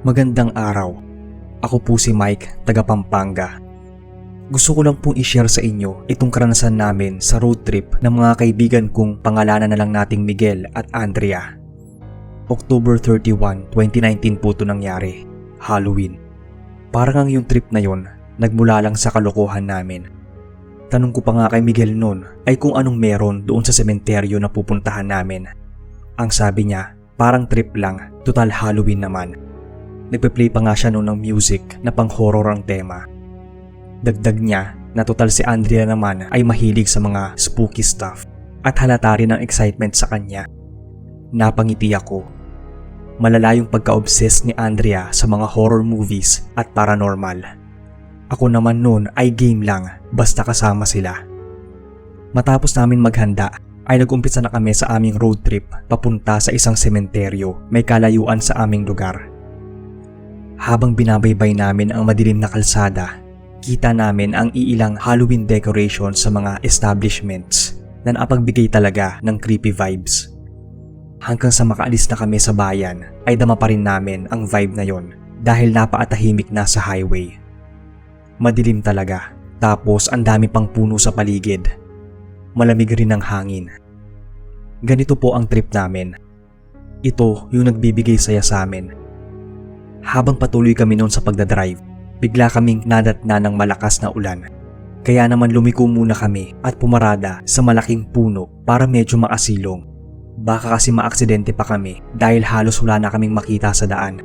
Magandang araw. Ako po si Mike, taga Pampanga. Gusto ko lang pong i-share sa inyo itong karanasan namin sa road trip ng mga kaibigan kong pangalanan na lang nating Miguel at Andrea. October 31, 2019 po ito nangyari, Halloween. Parang ang yung trip na yon, nagmula lang sa kalokohan namin. Tanong ko pa nga kay Miguel noon ay kung anong meron doon sa sementeryo na pupuntahan namin. Ang sabi niya, parang trip lang, total Halloween naman. Nagpe-play pa nga siya noon ng music na pang-horror ang tema. Dagdag niya na total si Andrea naman ay mahilig sa mga spooky stuff at halata rin ang excitement sa kanya. Napangiti ako. Malala yung pagka-obsess ni Andrea sa mga horror movies at paranormal. Ako naman noon ay game lang basta kasama sila. Matapos namin maghanda ay nag-umpisa na kami sa aming road trip papunta sa isang sementeryo may kalayuan sa aming lugar. Habang binabaybay namin ang madilim na kalsada, kita namin ang iilang Halloween decorations sa mga establishments na nakapagbigay talaga ng creepy vibes. Hanggang sa makaalis na kami sa bayan ay dama pa rin namin ang vibe na yon dahil napaatahimik na sa highway. Madilim talaga, tapos ang dami pang puno sa paligid. Malamig rin ang hangin. Ganito po ang trip namin. Ito yung nagbibigay saya sa amin. Habang patuloy kami noon sa pagdadrive, bigla kaming nadatna ng malakas na ulan. Kaya naman lumiko muna kami at pumarada sa malaking puno para medyo makasilong. Baka kasi maaksidente pa kami dahil halos wala na kaming makita sa daan.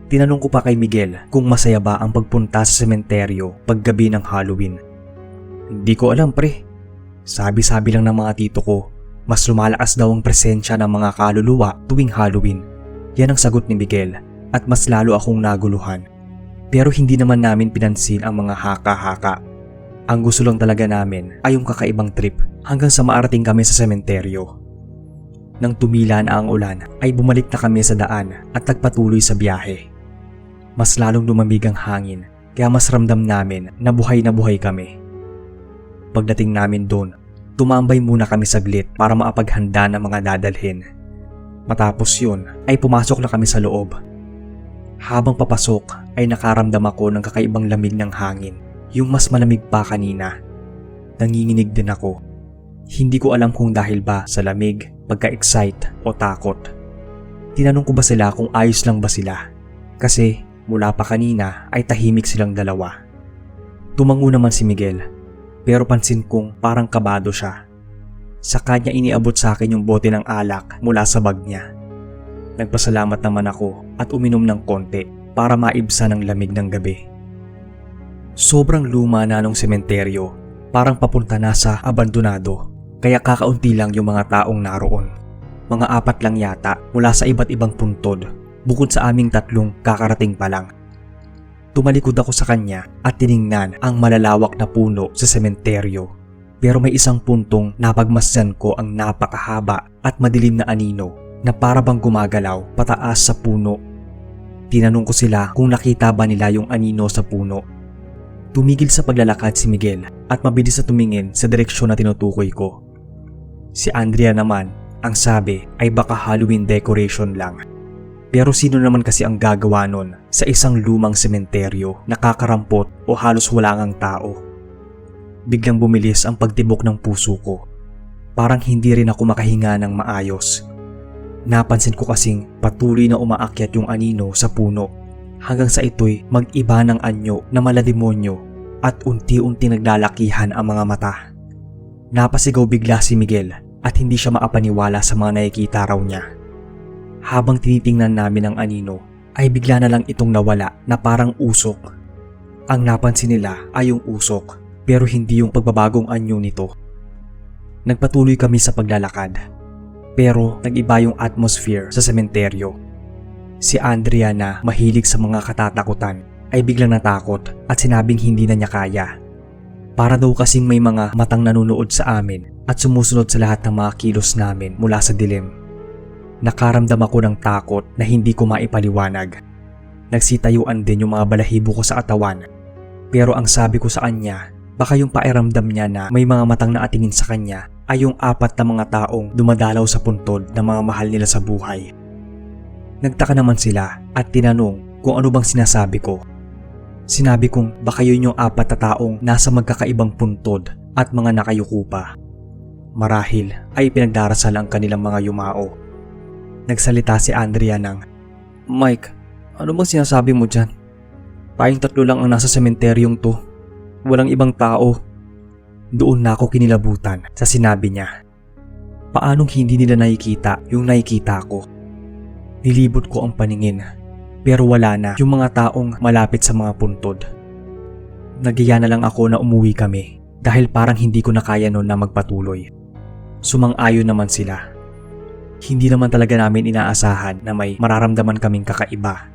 Tinanong ko pa kay Miguel kung masaya ba ang pagpunta sa sementeryo paggabi ng Halloween. Hindi ko alam pre. Sabi-sabi lang ng mga tito ko, mas lumalakas daw ang presensya ng mga kaluluwa tuwing Halloween. Yan ang sagot ni Miguel at mas lalo akong naguluhan. Pero hindi naman namin pinansin ang mga haka-haka. Ang gusto lang talaga namin ay yung kakaibang trip hanggang sa maarating kami sa sementeryo. Nang tumila na ang ulan ay bumalik na kami sa daan at nagpatuloy sa biyahe. Mas lalong lumamig ang hangin kaya mas ramdam namin na buhay kami. Pagdating namin doon, tumambay muna kami saglit para maapaghanda ng mga dadalhin. Matapos yun ay pumasok na kami sa loob. Habang papasok ay nakaramdam ako ng kakaibang lamig ng hangin, yung mas malamig pa kanina. Nanginginig din ako. Hindi ko alam kung dahil ba sa lamig, pagka-excite o takot. Tinanong ko ba sila kung ayos lang ba sila? Kasi mula pa kanina ay tahimik silang dalawa. Tumango naman si Miguel, pero pansin kong parang kabado siya. Sa kanya iniabot sa akin yung bote ng alak mula sa bag niya. Nagpasalamat naman ako at uminom ng konti para maibsan ang lamig ng gabi. Sobrang luma na nung sementeryo, parang papunta na sa abandonado, kaya kakaunti lang yung mga taong naroon. Mga 4 lang yata mula sa iba't ibang puntod, bukod sa aming 3 kakarating pa lang. Tumalikod ako sa kanya at tiningnan ang malalawak na puno sa sementeryo. Pero may isang puntong napagmasdan ko ang napakahaba at madilim na anino na para bang gumagalaw pataas sa puno. Tinanong ko sila kung nakita ba nila yung anino sa puno. Tumigil sa paglalakad si Miguel at mabilis na tumingin sa direksyon na tinutukoy ko. Si Andrea naman, ang sabi ay baka Halloween decoration lang. Pero sino naman kasi ang gagawa nun sa isang lumang sementeryo na kakarampot o halos wala ngang tao? Biglang bumilis ang pagtibok ng puso ko. Parang hindi rin ako makahinga ng maayos. Napansin ko kasing patuloy na umaakyat yung anino sa puno hanggang sa ito'y mag-iba ng anyo na malademonyo at unti-unti naglalakihan ang mga mata. Napasigaw bigla si Miguel at hindi siya maapaniwala sa mga nakikita raw niya. Habang tinitingnan namin ang anino ay bigla na lang itong nawala na parang usok. Ang napansin nila ay yung usok pero hindi yung pagbabagong anyo nito. Nagpatuloy kami sa paglalakad pero nag-iba yung atmosphere sa sementeryo. Si Andrea na mahilig sa mga katatakutan ay biglang natakot at sinabing hindi na niya kaya. Para daw kasing may mga matang nanonood sa amin at sumusunod sa lahat ng mga kilos namin mula sa dilim. Nakaramdam ako ng takot na hindi ko maipaliwanag. Nagsitayuan din yung mga balahibo ko sa katawan. Pero ang sabi ko sa kanya, baka yung pakiramdam niya na may mga matang nakatingin sa kanya ay yung 4 na mga taong dumadalaw sa puntod ng mga mahal nila sa buhay. Nagtaka naman sila at tinanong kung ano bang sinasabi ko. Sinabi kong baka yun yung 4 na taong nasa magkakaibang puntod at mga nakayuko pa. Marahil ay pinagdarasal ang kanilang mga yumao. Nagsalita si Andrea ng, "Mike, ano bang sinasabi mo dyan? Tayong 3 lang ang nasa sementeryong to. Walang ibang tao." Doon na ako kinilabutan sa sinabi niya. Paanong hindi nila nakikita yung nakikita ko? Nilibot ko ang paningin, pero wala na yung mga taong malapit sa mga puntod. Nagiya na lang ako na umuwi kami dahil parang hindi ko na kaya noon na magpatuloy. Sumang-ayon naman sila. Hindi naman talaga namin inaasahan na may mararamdaman kaming kakaiba.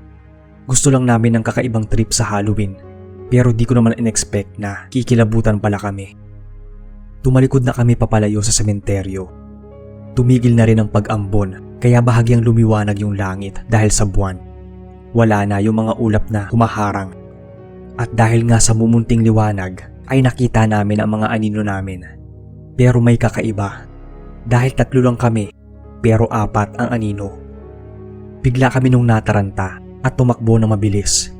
Gusto lang namin ng kakaibang trip sa Halloween, pero di ko naman in-expect na kikilabutan pala kami. Tumalikod na kami papalayo sa sementeryo. Tumigil na rin ang pag-ambon, kaya bahagyang lumiwanag yung langit dahil sa buwan. Wala na yung mga ulap na humaharang. At dahil nga sa mumunting liwanag, ay nakita namin ang mga anino namin. Pero may kakaiba. Dahil 3 lang kami, pero 4 ang anino. Bigla kami nung nataranta at tumakbo na mabilis.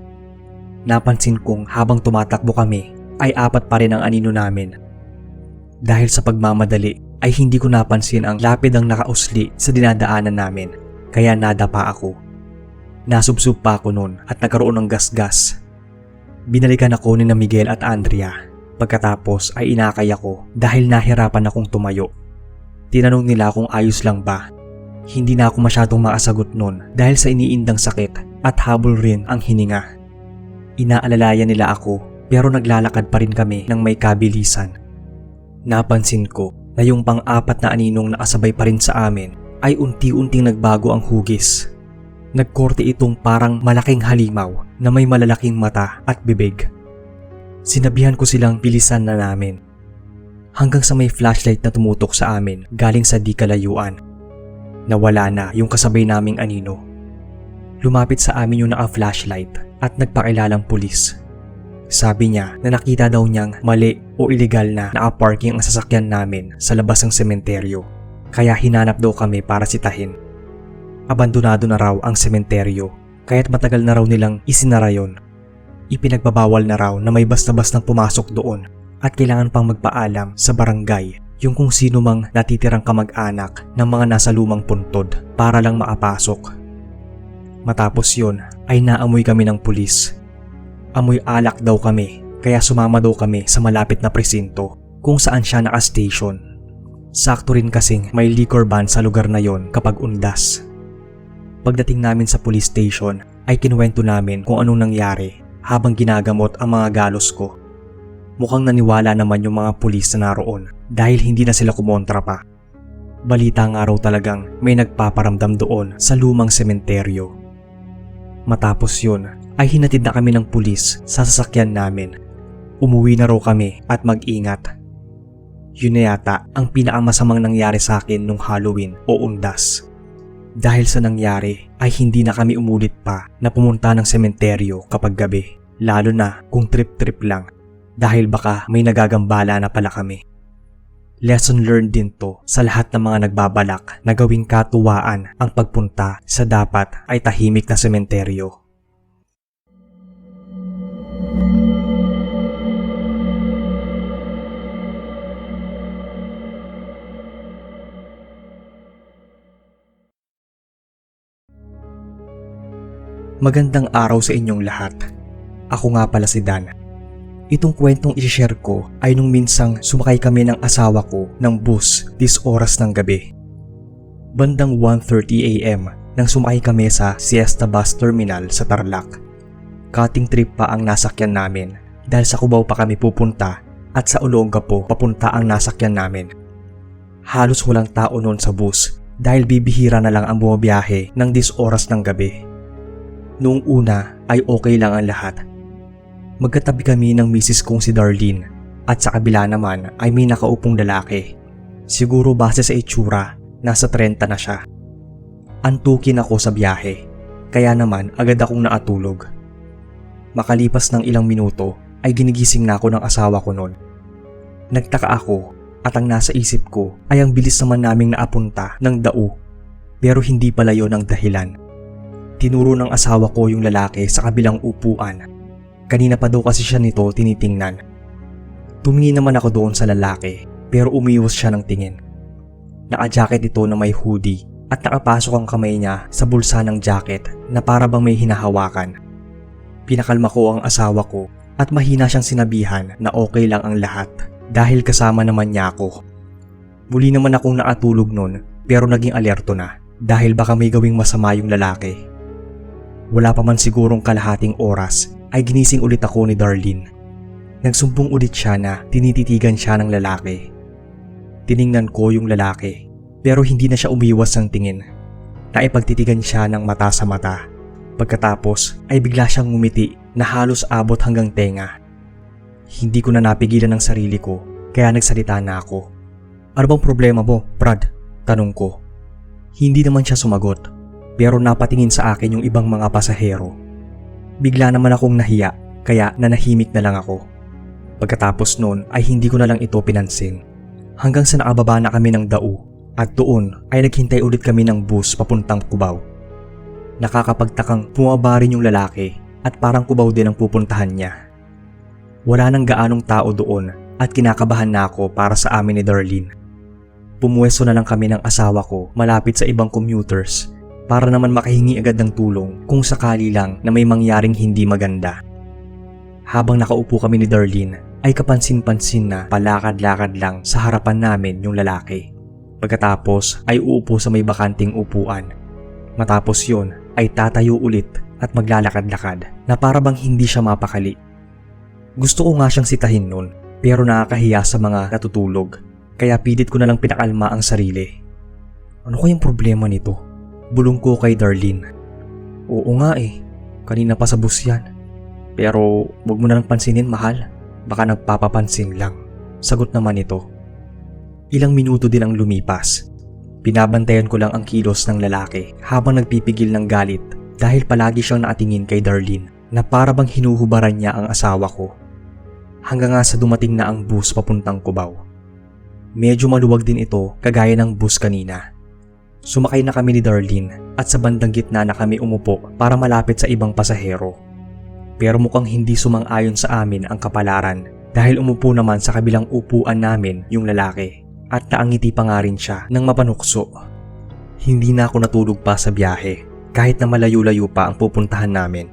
Napansin kong habang tumatakbo kami, ay 4 pa rin ang anino namin. Dahil sa pagmamadali, ay hindi ko napansin ang lapid ang nakausli sa dinadaanan namin, kaya nadapa ako. Nasubsob pa ako noon at nagkaroon ng gasgas. Binalikan ako ni Miguel at Andrea. Pagkatapos ay inakay ako dahil nahirapan akong tumayo. Tinanong nila kung ayos lang ba. Hindi na ako masyadong makasagot noon dahil sa iniindang sakit at habol rin ang hininga. Inaalalayan nila ako pero naglalakad pa rin kami ng may kabilisan. Napansin ko na yung pang-4 na aninong nakasabay pa rin sa amin ay unti-unting nagbago ang hugis. Nagkorte itong parang malaking halimaw na may malalaking mata at bibig. Sinabihan ko silang bilisan na namin. Hanggang sa may flashlight na tumutok sa amin galing sa di kalayuan. Nawala na yung kasabay naming anino. Lumapit sa amin yung naka-flashlight at nagpakilalang pulis. Sabi niya na nakita daw niyang mali o illegal na naka-parking ang sasakyan namin sa labas ng sementeryo. Kaya hinanap daw kami para sitahin. Abandonado na raw ang sementeryo kaya't matagal na raw nilang isinara yon. Ipinagbabawal na raw na may basta-bastang pumasok doon at kailangan pang magpaalam sa barangay yung kung sino mang natitirang kamag-anak ng mga nasa lumang puntod para lang makapasok. Matapos yon ay naamoy kami ng pulis. Amoy alak daw kami kaya sumama daw kami sa malapit na presinto kung saan siya naka-station. Sakto rin kasing may liquor ban sa lugar na yon kapag undas. Pagdating namin sa police station ay kinuwento namin kung anong nangyari habang ginagamot ang mga galos ko. Mukhang naniwala naman yung mga pulis na naroon dahil hindi na sila kumontra pa. Balita nga raw talagang may nagpaparamdam doon sa lumang sementeryo. Matapos yun ay hinatid na kami ng pulis sa sasakyan namin. Umuwi na raw kami at mag-ingat. Yun na yata ang pinakamasamang nangyari sa akin nung Halloween o undas. Dahil sa nangyari ay hindi na kami umulit pa na pumunta ng sementeryo kapag gabi, lalo na kung trip-trip lang dahil baka may nagagambala na pala kami. Lesson learned din to sa lahat ng mga nagbabalak na gawing katuwaan ang pagpunta sa dapat ay tahimik na sementeryo. Magandang araw sa inyong lahat. Ako nga pala si Dan. Itong kwentong i-share ko ay nung minsang sumakay kami ng asawa ko ng bus dis oras ng gabi. Bandang 1:30 AM nang sumakay kami sa Siesta Bus Terminal sa Tarlac. Cutting trip pa ang nasakyan namin dahil sa Cubao pa kami pupunta at sa Olongapo papunta ang nasakyan namin. Halos walang tao noon sa bus dahil bibihira na lang ang bumabiyahe ng dis oras ng gabi. Noong una ay okay lang ang lahat. Magkatabi kami ng misis kong si Darlene at sa kabila naman ay may nakaupong lalaki. Siguro base sa itsura, nasa 30 na siya. Antukin ako sa biyahe, kaya naman agad akong naatulog. Makalipas ng ilang minuto ay ginigising na ako ng asawa ko noon. Nagtaka ako at ang nasa isip ko ay ang bilis naman naming naapunta ng Dao, pero hindi pala yon ang dahilan. Itinuro ng asawa ko yung lalaki sa kabilang upuan. Kanina pa daw kasi siya nito tinitingnan. Tumingin naman ako doon sa lalaki pero umiwas siya ng tingin. Naka-jacket ito na may hoodie at nakapasok ang kamay niya sa bulsa ng jacket na para bang may hinahawakan. Pinakalma ko ang asawa ko at mahina siyang sinabihan na okay lang ang lahat dahil kasama naman niya ako. Muli naman akong nakatulog nun pero naging alerto na dahil baka may gawing masama yung lalaki. Wala pa man sigurong kalahating oras ay ginising ulit ako ni Darlene. Nagsumbong ulit siya na tinititigan siya ng lalaki. Tiningnan ko yung lalaki pero hindi na siya umiwas ng tingin. Naipagtitigan siya ng mata sa mata. Pagkatapos ay bigla siyang ngumiti na halos abot hanggang tenga. Hindi ko na napigilan ng sarili ko kaya nagsalita na ako. Ano bang problema mo, Brad? Tanong ko. Hindi naman siya sumagot pero napatingin sa akin yung ibang mga pasahero. Bigla naman akong nahiya kaya nanahimik na lang ako. Pagkatapos noon ay hindi ko na lang ito pinansin. Hanggang sa nakababa na kami ng Dao at doon ay naghintay ulit kami ng bus papuntang Cubao. Nakakapagtakang bumaba rin yung lalaki at parang Cubao din ang pupuntahan niya. Wala nang gaanong tao doon at kinakabahan na ako para sa amin ni Darlene. Pumuwesto na lang kami ng asawa ko malapit sa ibang commuters para naman makahingi agad ng tulong kung sakali lang na may mangyaring hindi maganda. Habang nakaupo kami ni Darlene ay kapansin-pansin na palakad-lakad lang sa harapan namin yung lalaki. Pagkatapos ay uupo sa may bakanting upuan. Matapos yon ay tatayo ulit at maglalakad-lakad na para bang hindi siya mapakali. Gusto ko nga siyang sitahin nun pero nakakahiya sa mga natutulog kaya pilit ko na lang pinakalma ang sarili. Ano kayang problema nito? Bulong ko kay Darlene. Oo nga kanina pa sa bus yan. Pero wag mo na lang pansinin, mahal. Baka nagpapapansin lang. Sagot naman ito. Ilang minuto din ang lumipas. Binabantayan ko lang ang kilos ng lalaki habang nagpipigil ng galit dahil palagi siyang nakatingin kay Darlene na para bang hinuhubaran niya ang asawa ko. Hanggang nga sa dumating na ang bus papuntang Cubao. Medyo maluwag din ito kagaya ng bus kanina. Sumakay na kami ni Darlene at sa bandang gitna na kami umupo para malapit sa ibang pasahero. Pero mukhang hindi sumang-ayon sa amin ang kapalaran dahil umupo naman sa kabilang upuan namin yung lalaki at naangiti pa nga rin siya ng mapanukso. Hindi na ako natulog pa sa biyahe kahit na malayo-layo pa ang pupuntahan namin.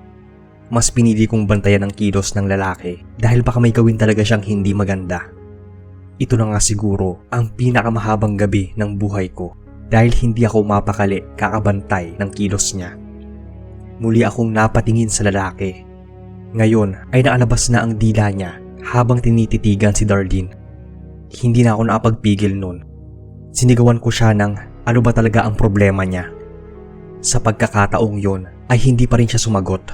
Mas pinili kong bantayan ang kilos ng lalaki dahil baka may gawin talaga siyang hindi maganda. Ito na nga siguro ang pinakamahabang gabi ng buhay ko. Dahil hindi ako mapakali kakabantay ng kilos niya. Muli akong napatingin sa lalaki. Ngayon ay naalabas na ang dila niya habang tinititigan si Darlene. Hindi na ako nakapagpigil nun. Sinigawan ko siya ng ano ba talaga ang problema niya. Sa pagkakataong yon ay hindi pa rin siya sumagot.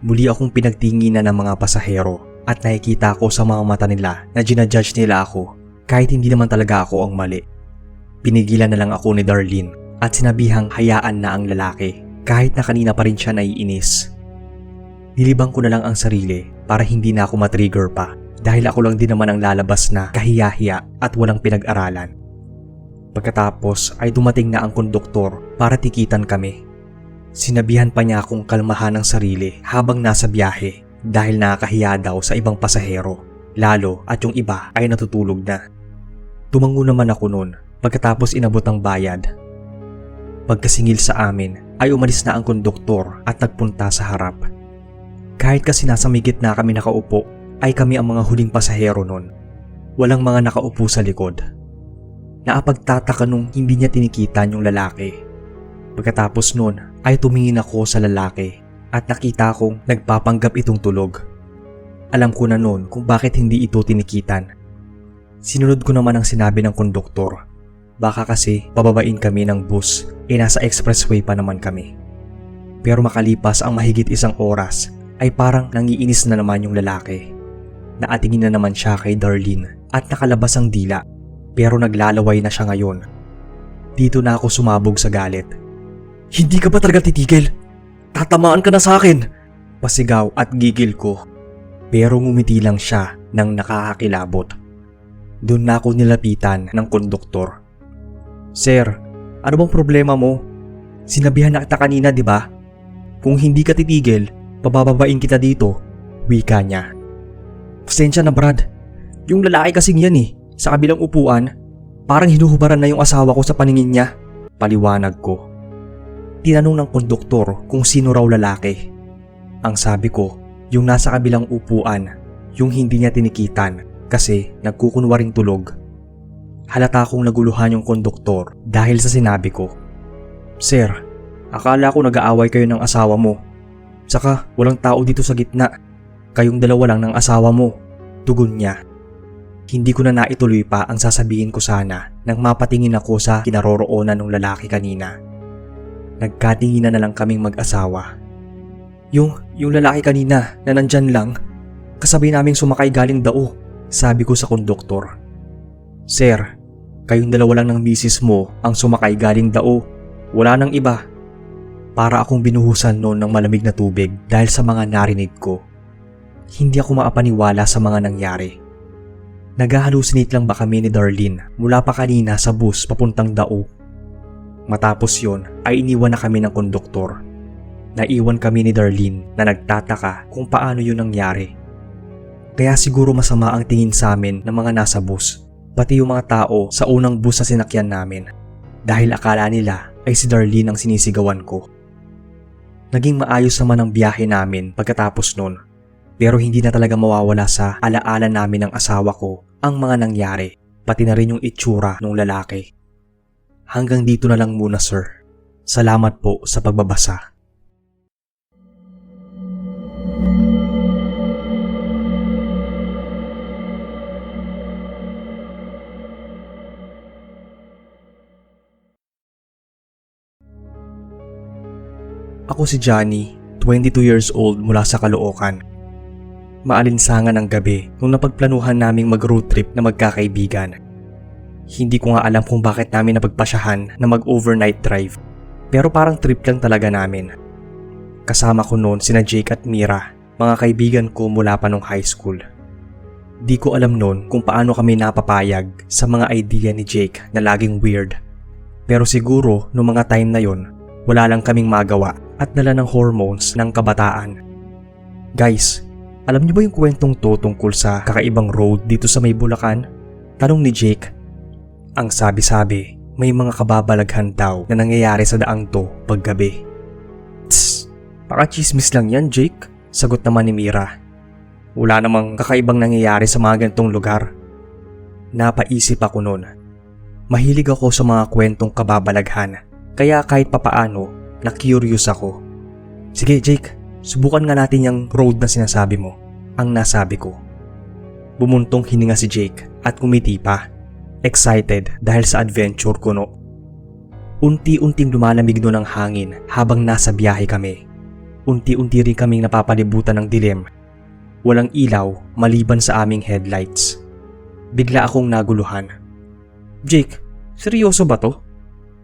Muli akong pinagtinginan ng mga pasahero at nakikita ko sa mga mata nila na ginajudge nila ako kahit hindi naman talaga ako ang mali. Pinigilan na lang ako ni Darlene at sinabihang hayaan na ang lalaki kahit na kanina pa rin siya naiinis. Nilibang ko na lang ang sarili para hindi na ako matrigger pa dahil ako lang din naman ang lalabas na kahiya-hiya at walang pinag-aralan. Pagkatapos ay dumating na ang konduktor para tikitan kami. Sinabihan pa niya akong kalmahan ang sarili habang nasa biyahe dahil nakakahiya daw sa ibang pasahero lalo at yung iba ay natutulog na. Tumango naman ako noon. Pagkatapos inabot ang bayad. Pagkasingil sa amin ay umalis na ang konduktor at nagpunta sa harap. Kahit kasi nasa may gitna kami nakaupo ay kami ang mga huling pasahero nun. Walang mga nakaupo sa likod. Naapagtataka nung hindi niya tinikitan yung lalaki. Pagkatapos nun ay tumingin ako sa lalaki at nakita kong nagpapanggap itong tulog. Alam ko na nun kung bakit hindi ito tinikitan. Sinunod ko naman ang sinabi ng konduktor. Baka kasi pababain kami ng bus, nasa expressway pa naman kami. Pero makalipas ang mahigit isang oras, ay parang nangiinis na naman yung lalaki. Nakatingin na naman siya kay Darlene at nakalabas ang dila, pero naglalaway na siya ngayon. Dito na ako sumabog sa galit. Hindi ka ba talaga titigil? Tatamaan ka na sa akin! Pasigaw at gigil ko. Pero ngumiti lang siya nang nakakakilabot. Doon na ako nilapitan ng konduktor. Sir, ano bang problema mo? Sinabihan na kita kanina, di ba? Kung hindi ka titigil, pabababain kita dito, wika niya. Pasensya na Brad, yung lalaki kasing yan sa kabilang upuan, parang hinuhubaran na yung asawa ko sa paningin niya, paliwanag ko. Tinanong ng konduktor kung sino raw lalaki. Ang sabi ko, yung nasa kabilang upuan, yung hindi niya tinikitan kasi nagkukunwaring tulog. Halata kong naguluhan yung konduktor dahil sa sinabi ko. Sir, akala ko nag-aaway kayo ng asawa mo. Saka walang tao dito sa gitna. Kayong dalawa lang ng asawa mo, tugon niya. Hindi ko na naituloy pa ang sasabihin ko sana nang mapatingin ako sa kinaroroonan ng lalaki kanina. Nagkatinginan na lang kaming mag-asawa. Yung lalaki kanina na nandyan lang, kasabay naming sumakay galing Dao, sabi ko sa konduktor. Sir, kayong dalawa lang ng misis mo ang sumakay galing Dao. Wala nang iba. Para akong binuhusan noon ng malamig na tubig dahil sa mga narinig ko. Hindi ako maapaniwala sa mga nangyari. Nag-halusinate lang ba kami ni Darlene mula pa kanina sa bus papuntang Dao? Matapos yon ay iniwan na kami ng konduktor. Naiwan kami ni Darlene na nagtataka kung paano yun nangyari. Kaya siguro masama ang tingin sa amin ng mga nasa bus, pati yung mga tao sa unang bus na sinakyan namin. Dahil akala nila ay si Darlene ang sinisigawan ko. Naging maayos naman ang biyahe namin pagkatapos nun. Pero hindi na talaga mawawala sa alaala namin ng asawa ko ang mga nangyari, pati na rin yung itsura ng lalaki. Hanggang dito na lang muna sir. Salamat po sa pagbabasa. Ako si Johnny, 22 years old mula sa Caloocan. Maalinsangan ang gabi nung napagplanuhan naming mag-road trip na magkakaibigan. Hindi ko nga alam kung bakit namin napagpasyahan na mag-overnight drive, pero parang trip lang talaga namin. Kasama ko noon sina Jake at Mira, mga kaibigan ko mula pa nung high school. Di ko alam noon kung paano kami napapayag sa mga idea ni Jake na laging weird. Pero siguro noong mga time na yon, wala lang kaming magawa at dala ng hormones ng kabataan. Guys, alam niyo ba yung kwentong to tungkol sa kakaibang road dito sa may Bulacan? Tanong ni Jake. Ang sabi-sabi, may mga kababalaghan daw na nangyayari sa daang to paggabi. Tss, baka chismis lang yan Jake, sagot naman ni Mira. Wala namang kakaibang nangyayari sa mga ganitong lugar. Napaisip ako noon. Mahilig ako sa mga kwentong kababalaghan, kaya kahit papaano, na-curious ako. Sige Jake, subukan nga natin yung road na sinasabi mo, ang nasabi ko. Bumuntong hininga si Jake at kumiti pa. Excited dahil sa adventure ko no. Unti-unting lumalamig no ng hangin habang nasa biyahe kami. Unti-unti rin kaming napapalibutan ng dilim. Walang ilaw maliban sa aming headlights. Bigla akong naguluhan. Jake, seryoso ba to?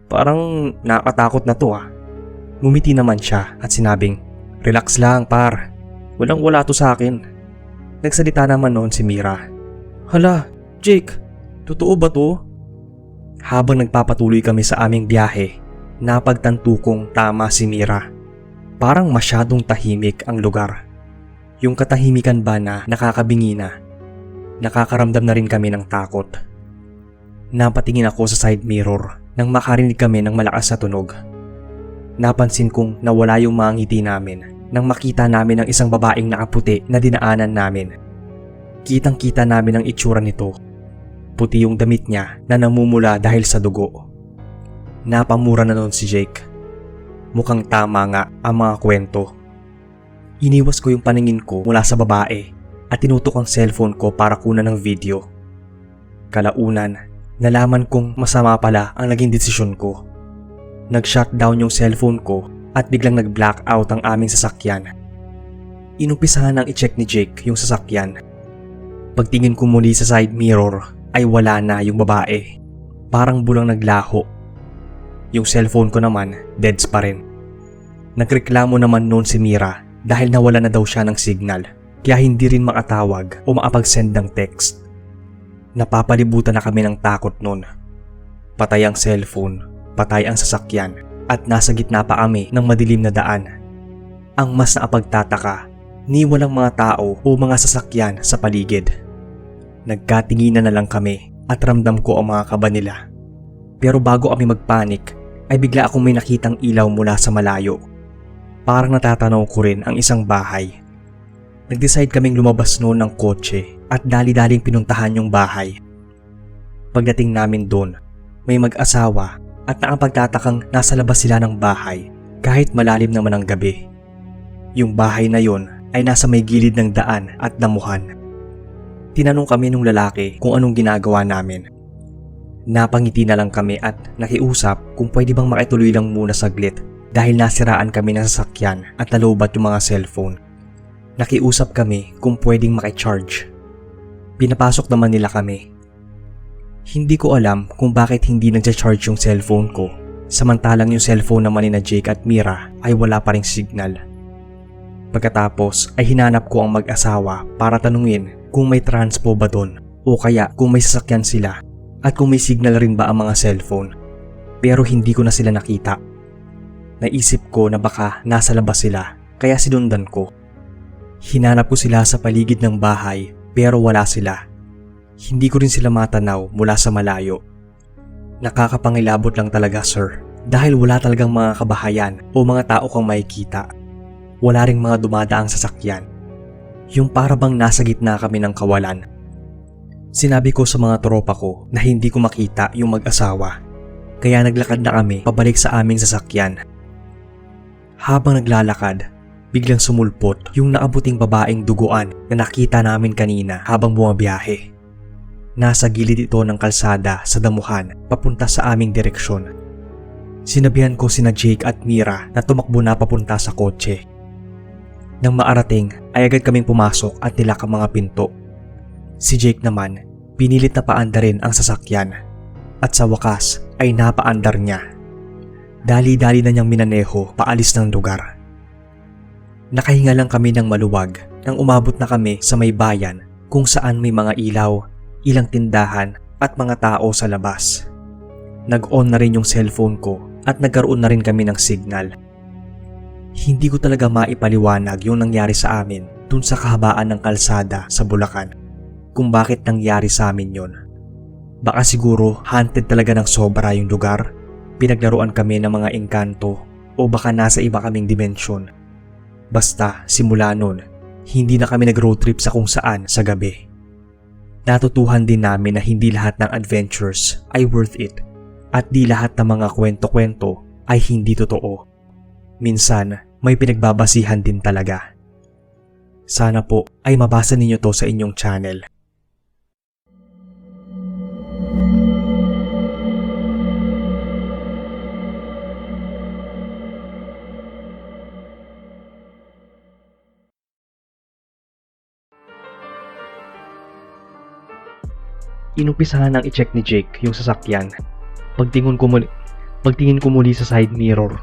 Parang nakatakot na to ah. Ngumiti naman siya at sinabing, relax lang par, walang-wala to sa akin. Nagsalita naman noon si Mira. Hala, Jake, totoo ba to? Habang nagpapatuloy kami sa aming biyahe, napagtanto kong tama si Mira. Parang masyadong tahimik ang lugar. Yung katahimikan ba na nakakabingi na. Nakakaramdam na rin kami ng takot. Napatingin ako sa side mirror nang makarinig kami ng malakas na tunog. Napansin kong nawala yung mga ngiti namin nang makita namin ang isang babaeng nakaputi na dinaanan namin. Kitang-kita namin ang itsura nito. Puti yung damit niya na namumula dahil sa dugo. Napamura na noon si Jake. Mukhang tama nga ang mga kwento. Iniwas ko yung paningin ko mula sa babae at tinutok ang cellphone ko para kunan ng video. Kalaunan, nalaman kong masama pala ang naging desisyon ko. Nag-shutdown yung cellphone ko at biglang nag-blackout ang aming sasakyan. Inumpisahan nang i-check ni Jake yung sasakyan. Pagtingin ko muli sa side mirror ay wala na yung babae. Parang bulang naglaho. Yung cellphone ko naman, deads pa rin. Nagreklamo naman noon si Mira dahil nawala na daw siya ng signal kaya hindi rin makatawag o makapag-send ng text. Napapalibutan na kami ng takot noon. Patay ang cellphone, patay ang sasakyan at nasa gitna pa kami ng madilim na daan. Ang mas naapagtataka, ni walang mga tao o mga sasakyan sa paligid. Nagkatinginan na lang kami at ramdam ko ang mga kaba nila. Pero bago kami magpanik, ay bigla akong may nakitang ilaw mula sa malayo. Parang natatanaw ko rin ang isang bahay. Nag-decide kaming lumabas noon ng kotse at dali-daling pinuntahan yung bahay. Pagdating namin doon, may mag-asawa at nakapagtatakang nasa labas sila ng bahay kahit malalim naman ang gabi. Yung bahay na yon ay nasa may gilid ng daan at damuhan. Tinanong kami nung lalaki kung anong ginagawa namin. Napangiti na lang kami at nakiusap kung pwede bang makituloy lang muna saglit dahil nasiraan kami ng sasakyan at nalobat yung mga cellphone. Nakiusap kami kung pwedeng makicharge. Pinapasok naman nila kami. Hindi ko alam kung bakit hindi nagcha-charge yung cellphone ko, samantalang yung cellphone naman ni na Jake at Mira ay wala pa ring signal. Pagkatapos ay hinanap ko ang mag-asawa para tanungin kung may transpo ba doon o kaya kung may sasakyan sila at kung may signal rin ba ang mga cellphone. Pero hindi ko na sila nakita. Naisip ko na baka nasa labas sila kaya sinundan ko. Hinanap ko sila sa paligid ng bahay pero wala sila. Hindi ko rin sila matanaw mula sa malayo. Nakakapangilabot lang talaga, sir, dahil wala talagang mga kabahayan o mga tao kang makikita. Wala ring mga dumadaang sasakyan. Yung para bang nasa gitna kami ng kawalan. Sinabi ko sa mga tropa ko na hindi ko makita yung mag-asawa. Kaya naglakad na kami pabalik sa aming sasakyan. Habang naglalakad, biglang sumulpot yung nakabuting babaeng duguan na nakita namin kanina habang bumabiyahe. Nasa gilid ito ng kalsada sa damuhan papunta sa aming direksyon. Sinabihan ko sina Jake at Mira na tumakbo na papunta sa kotse. Nang maarating ay agad kaming pumasok at nilak ang mga pinto. Si Jake naman, pinilit na paandarin ang sasakyan at sa wakas ay napaandar niya. Dali-dali na niyang minaneho paalis ng lugar. Nakahinga lang kami ng maluwag nang umabot na kami sa may bayan kung saan may mga ilaw, ilang tindahan at mga tao sa labas. Nag-on na rin yung cellphone ko at nagkaroon na rin kami ng signal. Hindi ko talaga maipaliwanag yung nangyari sa amin dun sa kahabaan ng kalsada sa Bulacan kung bakit nangyari sa amin yon. Baka siguro haunted talaga ng sobra yung lugar, pinaglaruan kami ng mga engkanto o baka nasa iba kaming dimensyon. Basta simula nun, hindi na kami nag-road trip sa kung saan sa gabi. Natutuhan din namin na hindi lahat ng adventures ay worth it at di lahat ng mga kwento-kwento ay hindi totoo. Minsan, may pinagbabasihan din talaga. Sana po ay mabasa ninyo to sa inyong channel. Inumpisahan nang i-check ni Jake yung sasakyan. Pagtingin ko muli sa side mirror.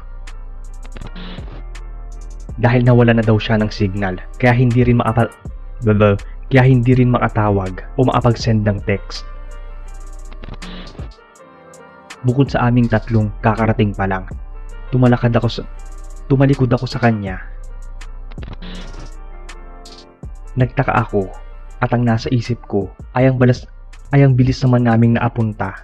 Dahil nawala na daw siya ng signal, kaya hindi rin makatawag o makapag-send ng text. Bukod sa aming tatlong kakarating pa lang, tumalikod ako sa kanya. Nagtaka ako at ang nasa isip ko ay ang bilis naman naming naapunta